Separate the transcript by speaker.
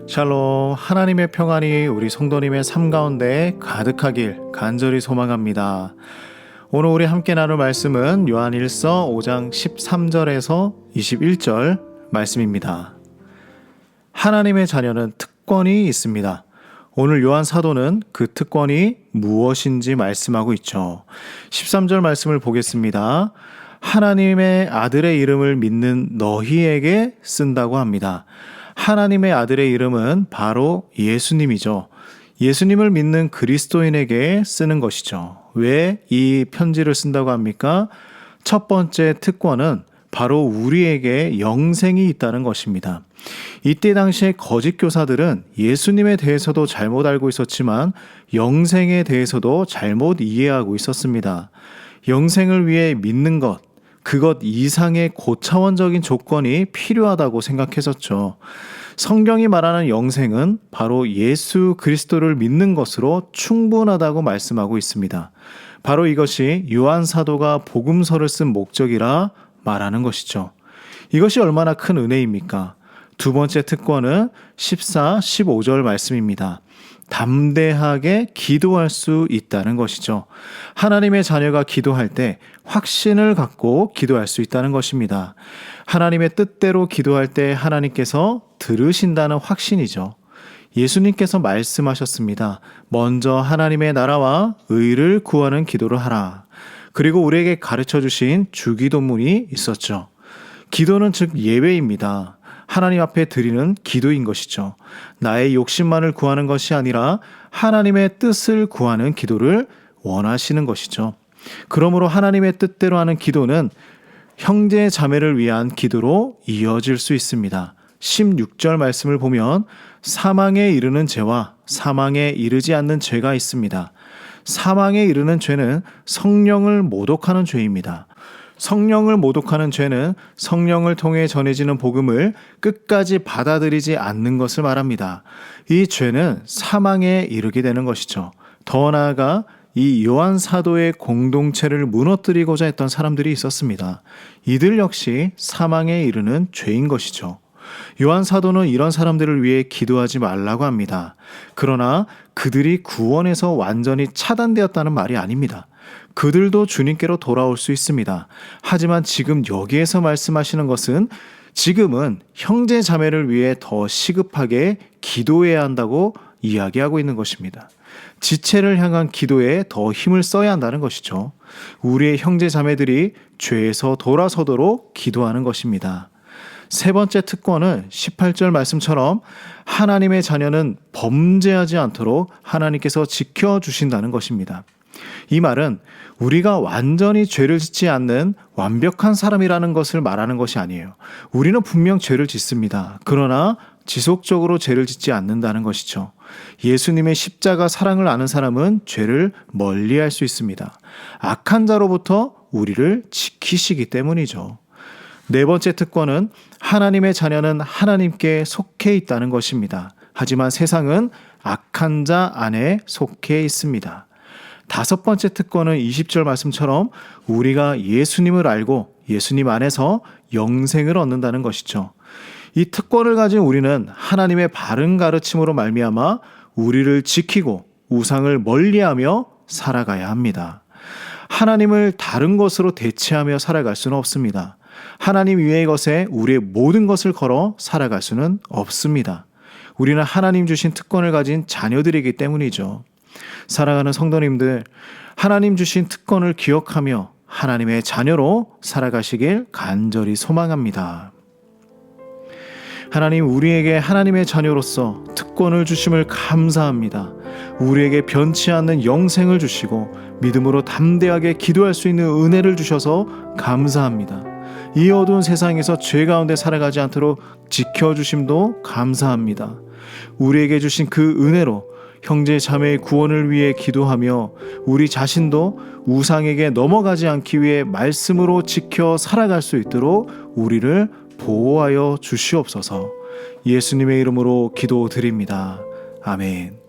Speaker 1: 샬롬, 하나님의 평안이 우리 성도님의 삶 가운데 가득하길 간절히 소망합니다. 오늘 우리 함께 나눌 말씀은 요한일서 5장 13절에서 21절 말씀입니다. 하나님의 자녀는 특권이 있습니다. 오늘 요한 사도는 그 특권이 무엇인지 말씀하고 있죠. 13절 말씀을 보겠습니다. 하나님의 아들의 이름을 믿는 너희에게 쓴다고 합니다. 하나님의 아들의 이름은 바로 예수님이죠. 예수님을 믿는 그리스도인에게 쓰는 것이죠. 왜 이 편지를 쓴다고 합니까? 첫 번째 특권은 바로 우리에게 영생이 있다는 것입니다. 이때 당시에 거짓 교사들은 예수님에 대해서도 잘못 알고 있었지만 영생에 대해서도 잘못 이해하고 있었습니다. 영생을 위해 믿는 것, 그것 이상의 고차원적인 조건이 필요하다고 생각했었죠. 성경이 말하는 영생은 바로 예수 그리스도를 믿는 것으로 충분하다고 말씀하고 있습니다. 바로 이것이 요한 사도가 복음서를 쓴 목적이라 말하는 것이죠. 이것이 얼마나 큰 은혜입니까? 두 번째 특권은 14, 15절 말씀입니다. 담대하게 기도할 수 있다는 것이죠. 하나님의 자녀가 기도할 때 확신을 갖고 기도할 수 있다는 것입니다. 하나님의 뜻대로 기도할 때 하나님께서 들으신다는 확신이죠. 예수님께서 말씀하셨습니다. 먼저 하나님의 나라와 의를 구하는 기도를 하라. 그리고 우리에게 가르쳐 주신 주기도문이 있었죠. 기도는 즉 예배입니다. 하나님 앞에 드리는 기도인 것이죠. 나의 욕심만을 구하는 것이 아니라 하나님의 뜻을 구하는 기도를 원하시는 것이죠. 그러므로 하나님의 뜻대로 하는 기도는 형제 자매를 위한 기도로 이어질 수 있습니다. 16절 말씀을 보면 사망에 이르는 죄와 사망에 이르지 않는 죄가 있습니다. 사망에 이르는 죄는 성령을 모독하는 죄입니다. 성령을 모독하는 죄는 성령을 통해 전해지는 복음을 끝까지 받아들이지 않는 것을 말합니다. 이 죄는 사망에 이르게 되는 것이죠. 더 나아가 이 요한 사도의 공동체를 무너뜨리고자 했던 사람들이 있었습니다. 이들 역시 사망에 이르는 죄인 것이죠. 요한 사도는 이런 사람들을 위해 기도하지 말라고 합니다. 그러나 그들이 구원에서 완전히 차단되었다는 말이 아닙니다. 그들도 주님께로 돌아올 수 있습니다. 하지만 지금 여기에서 말씀하시는 것은 지금은 형제 자매를 위해 더 시급하게 기도해야 한다고 이야기하고 있는 것입니다. 지체를 향한 기도에 더 힘을 써야 한다는 것이죠. 우리의 형제 자매들이 죄에서 돌아서도록 기도하는 것입니다. 세 번째 특권은 18절 말씀처럼 하나님의 자녀는 범죄하지 않도록 하나님께서 지켜주신다는 것입니다. 이 말은 우리가 완전히 죄를 짓지 않는 완벽한 사람이라는 것을 말하는 것이 아니에요. 우리는 분명 죄를 짓습니다. 그러나 지속적으로 죄를 짓지 않는다는 것이죠. 예수님의 십자가 사랑을 아는 사람은 죄를 멀리할 수 있습니다. 악한 자로부터 우리를 지키시기 때문이죠. 네 번째 특권은 하나님의 자녀는 하나님께 속해 있다는 것입니다. 하지만 세상은 악한 자 안에 속해 있습니다. 다섯 번째 특권은 20절 말씀처럼 우리가 예수님을 알고 예수님 안에서 영생을 얻는다는 것이죠. 이 특권을 가진 우리는 하나님의 바른 가르침으로 말미암아 우리를 지키고 우상을 멀리하며 살아가야 합니다. 하나님을 다른 것으로 대체하며 살아갈 수는 없습니다. 하나님 외의 것에 우리의 모든 것을 걸어 살아갈 수는 없습니다. 우리는 하나님 주신 특권을 가진 자녀들이기 때문이죠. 사랑하는 성도님들, 하나님 주신 특권을 기억하며 하나님의 자녀로 살아가시길 간절히 소망합니다. 하나님, 우리에게 하나님의 자녀로서 특권을 주심을 감사합니다. 우리에게 변치 않는 영생을 주시고 믿음으로 담대하게 기도할 수 있는 은혜를 주셔서 감사합니다. 이 어두운 세상에서 죄 가운데 살아가지 않도록 지켜주심도 감사합니다. 우리에게 주신 그 은혜로 형제 자매의 구원을 위해 기도하며 우리 자신도 우상에게 넘어가지 않기 위해 말씀으로 지켜 살아갈 수 있도록 우리를 보호하여 주시옵소서. 예수님의 이름으로 기도드립니다. 아멘.